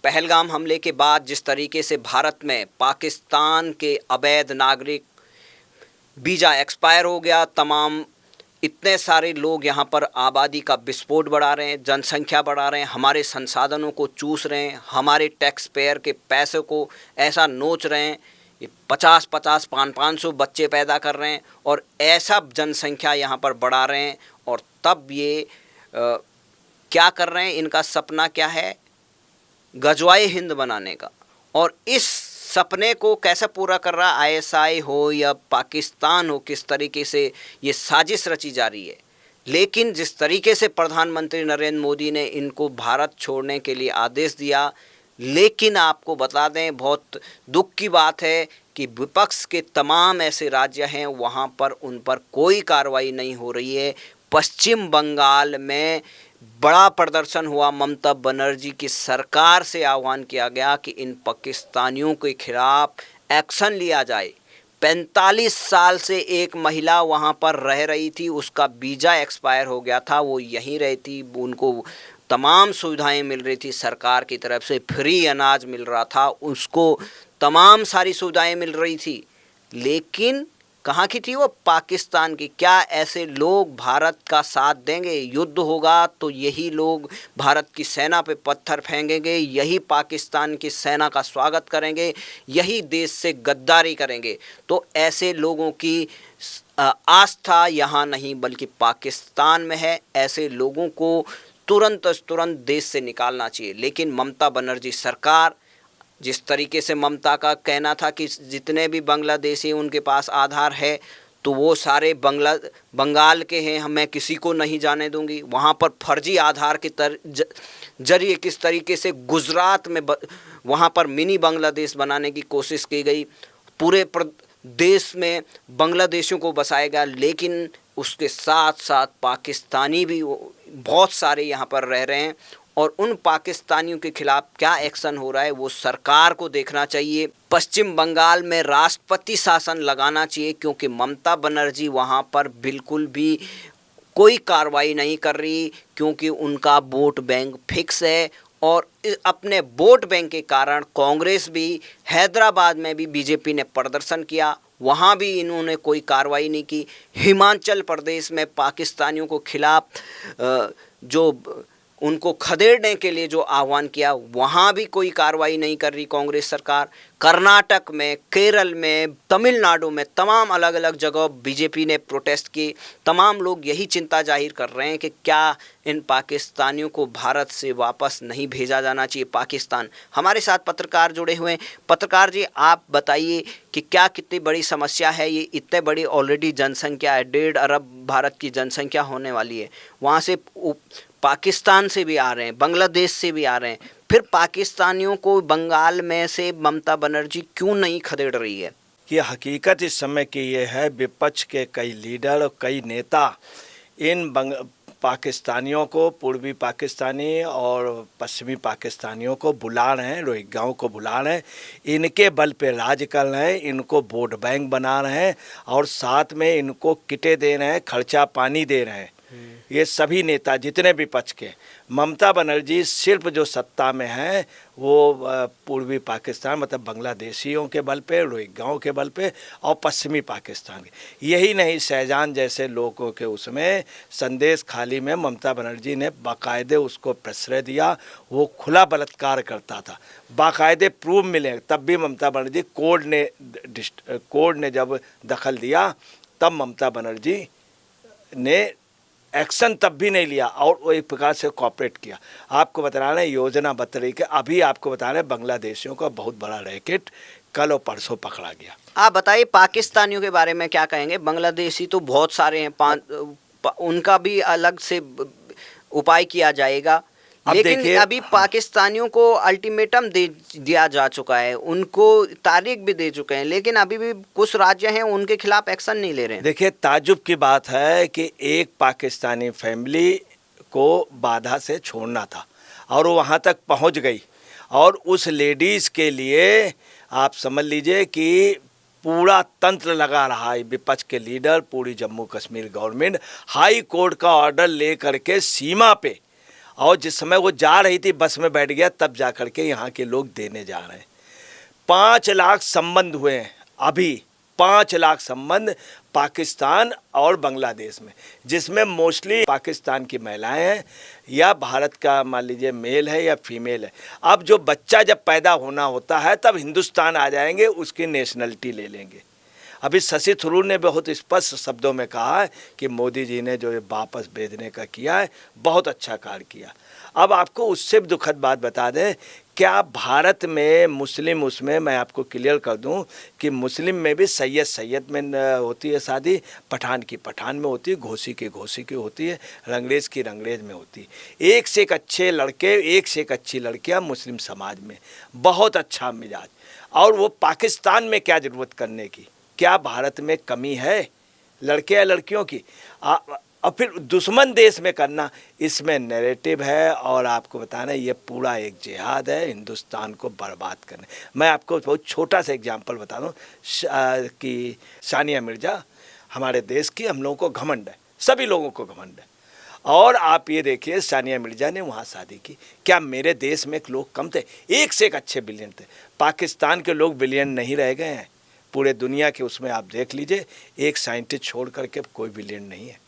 पहलगाम हमले के बाद जिस तरीके से भारत में पाकिस्तान के अवैध नागरिक वीज़ा एक्सपायर हो गया, तमाम इतने सारे लोग यहाँ पर आबादी का विस्फोट बढ़ा रहे हैं, जनसंख्या बढ़ा रहे हैं, हमारे संसाधनों को चूस रहे हैं, हमारे टैक्स पेयर के पैसे को ऐसा नोच रहे हैं, 50-50 500 बच्चे पैदा कर रहे हैं और ऐसा जनसंख्या यहाँ पर बढ़ा रहे हैं। और तब ये क्या कर रहे हैं, इनका सपना क्या है, गजवाए हिंद बनाने का। और इस सपने को कैसे पूरा कर रहा, आईएसआई हो या पाकिस्तान हो, किस तरीके से ये साजिश रची जा रही है। लेकिन जिस तरीके से प्रधानमंत्री नरेंद्र मोदी ने इनको भारत छोड़ने के लिए आदेश दिया, लेकिन आपको बता दें, बहुत दुख की बात है कि विपक्ष के तमाम ऐसे राज्य हैं वहाँ पर उन पर कोई कार्रवाई नहीं हो रही है। पश्चिम बंगाल में बड़ा प्रदर्शन हुआ, ममता बनर्जी की सरकार से आह्वान किया गया कि इन पाकिस्तानियों के खिलाफ एक्शन लिया जाए। 45 साल से एक महिला वहाँ पर रह रही थी, उसका वीज़ा एक्सपायर हो गया था, वो यहीं रहती, उनको तमाम सुविधाएं मिल रही थी, सरकार की तरफ से फ्री अनाज मिल रहा था, उसको तमाम सारी सुविधाएं मिल रही थी। लेकिन कहाँ की थी वो, पाकिस्तान की। क्या ऐसे लोग भारत का साथ देंगे? युद्ध होगा तो यही लोग भारत की सेना पे पत्थर फेंकेंगे, यही पाकिस्तान की सेना का स्वागत करेंगे, यही देश से गद्दारी करेंगे। तो ऐसे लोगों की आस्था यहाँ नहीं बल्कि पाकिस्तान में है। ऐसे लोगों को तुरंत देश से निकालना चाहिए। लेकिन ममता बनर्जी सरकार, जिस तरीके से ममता का कहना था कि जितने भी बांग्लादेशी उनके पास आधार है तो वो सारे बंगाल के हैं, मैं किसी को नहीं जाने दूंगी। वहाँ पर फर्जी आधार के जरिए किस तरीके से गुजरात में वहाँ पर मिनी बांग्लादेश बनाने की कोशिश की गई, पूरे देश में बांग्लादेशियों को बसाया गया। लेकिन उसके साथ साथ पाकिस्तानी भी बहुत सारे यहाँ पर रह रहे हैं और उन पाकिस्तानियों के खिलाफ क्या एक्शन हो रहा है वो सरकार को देखना चाहिए। पश्चिम बंगाल में राष्ट्रपति शासन लगाना चाहिए, क्योंकि ममता बनर्जी वहाँ पर बिल्कुल भी कोई कार्रवाई नहीं कर रही, क्योंकि उनका वोट बैंक फिक्स है। और अपने वोट बैंक के कारण कांग्रेस भी, हैदराबाद में भी बीजेपी ने प्रदर्शन किया, वहाँ भी इन्होंने कोई कार्रवाई नहीं की। हिमाचल प्रदेश में पाकिस्तानियों को खिलाफ जो उनको खदेड़ने के लिए जो आह्वान किया, वहाँ भी कोई कार्रवाई नहीं कर रही कांग्रेस सरकार। कर्नाटक में, केरल में, तमिलनाडु में, तमाम अलग अलग जगह बीजेपी ने प्रोटेस्ट की। तमाम लोग यही चिंता जाहिर कर रहे हैं कि क्या इन पाकिस्तानियों को भारत से वापस नहीं भेजा जाना चाहिए पाकिस्तान। हमारे साथ पत्रकार जुड़े हुए हैं। पत्रकार जी, आप बताइए कि क्या कितनी बड़ी समस्या है ये, इतने बड़ी ऑलरेडी जनसंख्या है, 1.5 अरब भारत की जनसंख्या होने वाली है, वहाँ से पाकिस्तान से भी आ रहे हैं, बांग्लादेश से भी आ रहे हैं, फिर पाकिस्तानियों को बंगाल में से ममता बनर्जी क्यों नहीं खदेड़ रही है? कि हकीकत इस समय की ये है, विपक्ष के कई लीडर और कई नेता इन पाकिस्तानियों को, पूर्वी पाकिस्तानी और पश्चिमी पाकिस्तानियों को बुला रहे हैं, रोहिंग्याओं को बुला रहे हैं, इनके बल पे राज कर रहे हैं, इनको वोट बैंक बना रहे हैं और साथ में इनको किटें दे रहे हैं, खर्चा पानी दे रहे हैं। ये सभी नेता जितने विपक्ष के, ममता बनर्जी सिर्फ जो सत्ता में है वो पूर्वी पाकिस्तान मतलब बांग्लादेशियों के बल पे, रोहिंग्याओं के बल पे और पश्चिमी पाकिस्तान के, यही नहीं शहजान जैसे लोगों के उसमें संदेश खाली में ममता बनर्जी ने बाकायदे उसको प्रश्रय दिया। वो खुला बलात्कार करता था, बाकायदे प्रूफ मिले, तब भी ममता बनर्जी कोर्ट ने जब दखल दिया तब ममता बनर्जी ने एक्शन तब भी नहीं लिया और वो एक प्रकार से कोऑपरेट किया। आपको बता रहे हैं योजनाबद्ध तरीके, अभी आपको बता रहे हैं बांग्लादेशियों का बहुत बड़ा रैकेट कल और परसों पकड़ा गया। आप बताइए पाकिस्तानियों के बारे में क्या कहेंगे? बांग्लादेशी तो बहुत सारे हैं, उनका भी अलग से उपाय किया जाएगा। लेकिन अभी पाकिस्तानियों को अल्टीमेटम दे दिया जा चुका है, उनको तारीख भी दे चुके हैं, लेकिन अभी भी कुछ राज्य हैं उनके खिलाफ एक्शन नहीं ले रहे हैं। देखिए, ताज्जुब की बात है कि एक पाकिस्तानी फैमिली को बाधा से छोड़ना था और वो वहाँ तक पहुँच गई और उस लेडीज़ के लिए आप समझ लीजिए कि पूरा तंत्र लगा रहा है। विपक्ष के लीडर, पूरी Jammu Kashmir government high court का ऑर्डर ले करके सीमा पे और जिस समय वो जा रही थी बस में बैठ गया, तब जा कर के यहाँ के लोग देने जा रहे हैं। 5 लाख संबंध हुए हैं अभी, 5 लाख संबंध पाकिस्तान और बांग्लादेश में, जिसमें मोस्टली पाकिस्तान की महिलाएं हैं या भारत का मान लीजिए मेल है या फीमेल है। अब जो बच्चा जब पैदा होना होता है तब हिंदुस्तान आ जाएंगे, उसकी नेशनलिटी ले लेंगे। अभी शशि थरूर ने बहुत स्पष्ट शब्दों में कहा है कि मोदी जी ने जो वापस भेजने का किया है बहुत अच्छा कार्य किया। अब आपको उससे भी दुखद बात बता दें, क्या भारत में मुस्लिम, उसमें मैं आपको क्लियर कर दूं कि मुस्लिम में भी सैयद सैयद में होती है शादी, पठान की पठान में होती है, घोसी की होती है, रंगरेज की रंगरेज में होती है। एक से एक अच्छे लड़के, एक से एक अच्छी लड़कियां मुस्लिम समाज में, बहुत अच्छा मिजाज। और वो पाकिस्तान में क्या ज़रूरत करने की, क्या भारत में कमी है लड़के या लड़कियों की? और फिर दुश्मन देश में करना, इसमें नैरेटिव है। और आपको बताना ये पूरा एक जिहाद है हिंदुस्तान को बर्बाद करने। मैं आपको बहुत छोटा सा एग्जांपल बता दूं कि सानिया मिर्ज़ा हमारे देश की, हम लोगों को घमंड है, सभी लोगों को घमंड है। और आप ये देखिए सानिया मिर्ज़ा ने वहाँ शादी की, क्या मेरे देश में लोग कम थे? एक से एक अच्छे बिलियन थे। पाकिस्तान के लोग बिलियन नहीं रह गए हैं, पूरे दुनिया के उसमें आप देख लीजिए, एक साइंटिस्ट छोड़ करके कोई बिलियन नहीं है,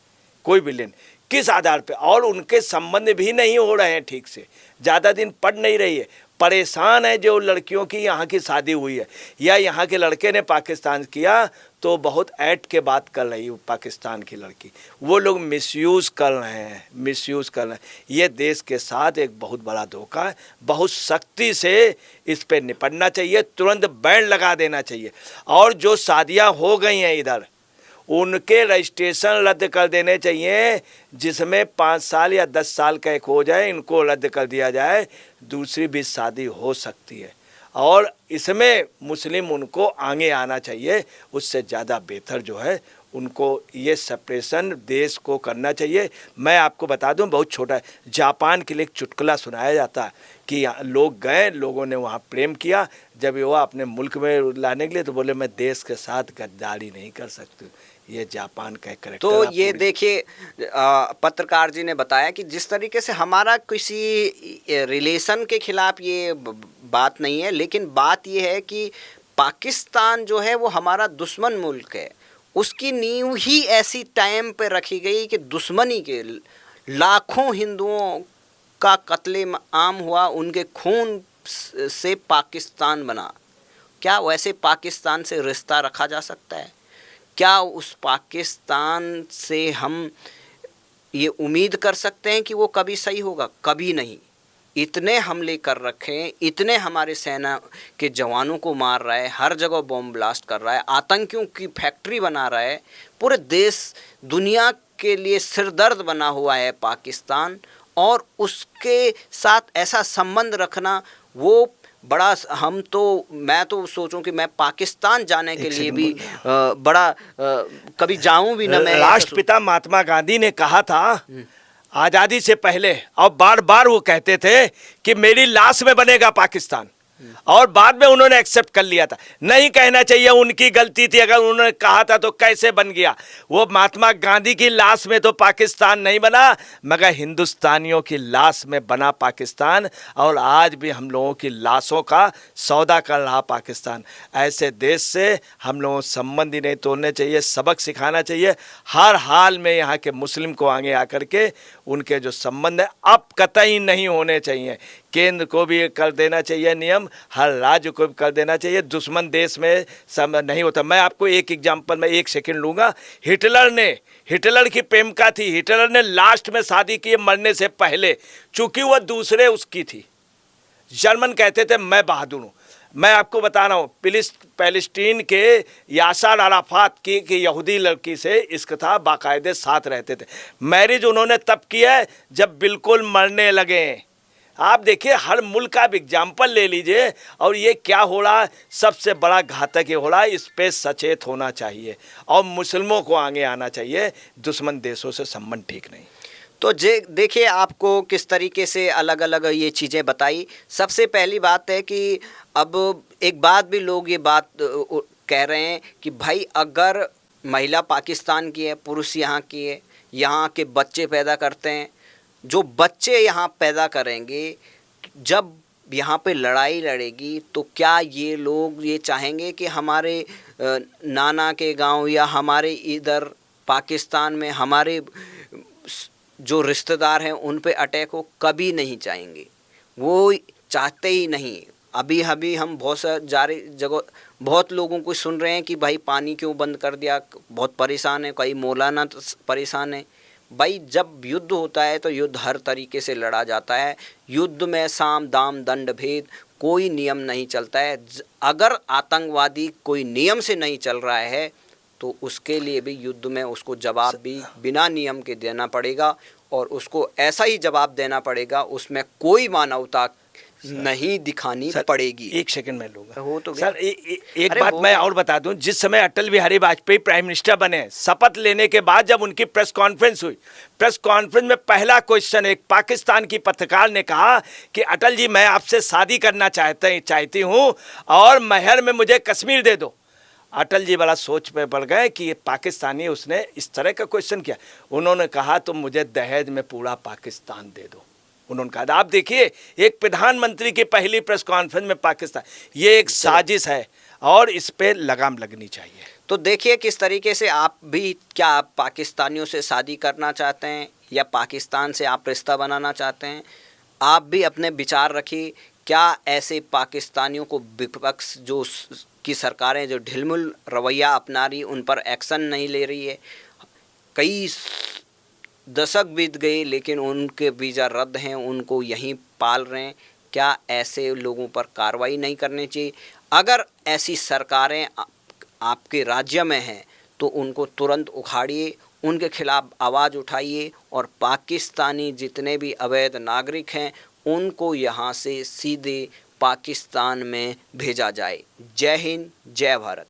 कोई बिलियन। किस आधार पे? और उनके संबंध भी नहीं हो रहे हैं ठीक से, ज़्यादा दिन पढ़ नहीं रही है, परेशान है जो लड़कियों की यहाँ की शादी हुई है या यहाँ के लड़के ने पाकिस्तान किया तो बहुत ऐट के बात कर रही है पाकिस्तान की लड़की। वो लोग मिसयूज़ कर रहे हैं, मिसयूज़ कर रहे हैं। ये देश के साथ एक बहुत बड़ा धोखा है, बहुत सख्ती से इस पे निपटना चाहिए, तुरंत बैन लगा देना चाहिए। और जो शादियाँ हो गई हैं इधर, उनके रजिस्ट्रेशन रद्द कर देने चाहिए, जिसमें 5 साल या 10 साल का एक हो जाए, इनको रद्द कर दिया जाए, दूसरी भी शादी हो सकती है। और इसमें मुस्लिम उनको आगे आना चाहिए, उससे ज़्यादा बेहतर जो है उनको ये सेपरेशन देश को करना चाहिए। मैं आपको बता दूं, बहुत छोटा है, जापान के लिए एक चुटकुला सुनाया जाता है कि लोग गए, लोगों ने वहाँ प्रेम किया, जब वो अपने मुल्क में लाने के लिए तो बोले मैं देश के साथ गद्दारी नहीं कर सकती। ये जापान का करेक्टर। तो ये देखिए, पत्रकार जी ने बताया कि जिस तरीके से हमारा किसी रिलेशन के खिलाफ ये बात नहीं है, लेकिन बात ये है कि पाकिस्तान जो है वो हमारा दुश्मन मुल्क है, उसकी नींव ही ऐसी टाइम पे रखी गई कि दुश्मनी के लाखों हिंदुओं का कत्ले आम हुआ, उनके खून से पाकिस्तान बना। क्या वैसे पाकिस्तान से रिश्ता रखा जा सकता है? क्या उस पाकिस्तान से हम ये उम्मीद कर सकते हैं कि वो कभी सही होगा? कभी नहीं। इतने हमले कर रखे हैं, इतने हमारे सेना के जवानों को मार रहा है, हर जगह बॉम्ब ब्लास्ट कर रहा है, आतंकियों की फैक्ट्री बना रहा है, पूरे देश दुनिया के लिए सिरदर्द बना हुआ है पाकिस्तान। और उसके साथ ऐसा संबंध रखना वो बड़ा, मैं तो सोचूं कि मैं पाकिस्तान जाने के लिए भी बड़ा कभी जाऊं भी ना। मैं राष्ट्रपिता महात्मा गांधी ने कहा था आज़ादी से पहले, और बार बार वो कहते थे कि मेरी लाश में बनेगा पाकिस्तान, और बाद में उन्होंने एक्सेप्ट कर लिया था। नहीं कहना चाहिए उनकी गलती थी, अगर उन्होंने कहा था तो कैसे बन गया। वो महात्मा गांधी की लाश में तो पाकिस्तान नहीं बना, मगर हिंदुस्तानियों की लाश में बना पाकिस्तान। और आज भी हम लोगों की लाशों का सौदा कर रहा पाकिस्तान। ऐसे देश से हम लोगों को संबंध ही नहीं तोड़ने चाहिए, सबक सिखाना चाहिए। हर हाल में यहाँ के मुस्लिम को आगे आकर के उनके जो संबंध है अब कतई नहीं होने चाहिए। केंद्र को भी कर देना चाहिए नियम, हर राज्य को भी कर देना चाहिए। दुश्मन देश में सब नहीं होता। मैं आपको एक एग्जांपल में 1 सेकंड लूँगा। हिटलर की प्रेमिका थी, हिटलर ने लास्ट में शादी की मरने से पहले, चूँकि वह दूसरे उसकी थी। जर्मन कहते थे मैं बहादुर हूँ। मैं आपको बता रहा हूँ, पैलेस्टीन के यासर अराफात की यहूदी लड़की से इश्क था, बाकायदे साथ रहते थे। मैरिज उन्होंने तब किया है जब बिल्कुल मरने लगे। आप देखिए, हर मुल्क का एग्जाम्पल ले लीजिए, और ये क्या हो रहा है, सबसे बड़ा घातक ये हो रहा है। इस पर सचेत होना चाहिए और मुस्लिमों को आगे आना चाहिए। दुश्मन देशों से संबंध ठीक नहीं। तो देखिए, आपको किस तरीके से अलग अलग ये चीज़ें बताई। सबसे पहली बात है कि अब एक बात भी लोग ये बात कह रहे हैं कि भाई अगर महिला पाकिस्तान की है, पुरुष यहाँ की है, यहाँ के बच्चे पैदा करते हैं, जो बच्चे यहाँ पैदा करेंगे, जब यहाँ पे लड़ाई लड़ेगी तो क्या ये लोग ये चाहेंगे कि हमारे नाना के गांव या हमारे इधर पाकिस्तान में हमारे जो रिश्तेदार हैं उन पे अटैक हो? कभी नहीं चाहेंगे, वो चाहते ही नहीं। अभी अभी हम बहुत सारे जगह बहुत लोगों को सुन रहे हैं कि भाई पानी क्यों बंद कर दिया, बहुत परेशान है, कई मौलाना परेशान है। भाई जब युद्ध होता है तो युद्ध हर तरीके से लड़ा जाता है। युद्ध में साम दाम दंड भेद कोई नियम नहीं चलता है। अगर आतंकवादी कोई नियम से नहीं चल रहा है तो उसके लिए भी युद्ध में उसको जवाब भी बिना नियम के देना पड़ेगा, और उसको ऐसा ही जवाब देना पड़ेगा, उसमें कोई मानवता नहीं दिखानी पड़ेगी। एक सेकंड में लूंगा। हो तो सर एक बात मैं और बता दूं, जिस समय अटल बिहारी वाजपेयी प्राइम मिनिस्टर बने, शपथ लेने के बाद जब उनकी प्रेस कॉन्फ्रेंस हुई, प्रेस कॉन्फ्रेंस में पहला क्वेश्चन एक पाकिस्तान की पत्रकार ने कहा कि अटल जी मैं आपसे शादी करना चाहती हूँ और महर में मुझे कश्मीर दे दो। अटल जी बड़ा सोच में पड़ गए कि ये पाकिस्तानी, उसने इस तरह का क्वेश्चन किया। उन्होंने कहा तुम मुझे दहेज में पूरा पाकिस्तान दे दो। उन्होंने कहा, आप देखिए एक प्रधानमंत्री की पहली प्रेस कॉन्फ्रेंस में पाकिस्तान, ये एक साजिश है और इस पे लगाम लगनी चाहिए। तो देखिए किस तरीके से आप भी, क्या आप पाकिस्तानियों से शादी करना चाहते हैं या पाकिस्तान से आप रिश्ता बनाना चाहते हैं? आप भी अपने विचार रखिए। क्या ऐसे पाकिस्तानियों को विपक्ष जो की सरकारें जो ढिलमुल रवैया अपना रही, उन पर एक्शन नहीं ले रही है? कई दशक बीत गए लेकिन उनके वीज़ा रद्द हैं, उनको यहीं पाल रहे हैं। क्या ऐसे लोगों पर कार्रवाई नहीं करनी चाहिए? अगर ऐसी सरकारें आपके राज्य में हैं तो उनको तुरंत उखाड़िए, उनके खिलाफ आवाज़ उठाइए, और पाकिस्तानी जितने भी अवैध नागरिक हैं उनको यहाँ से सीधे पाकिस्तान में भेजा जाए। जय हिंद, जय भारत।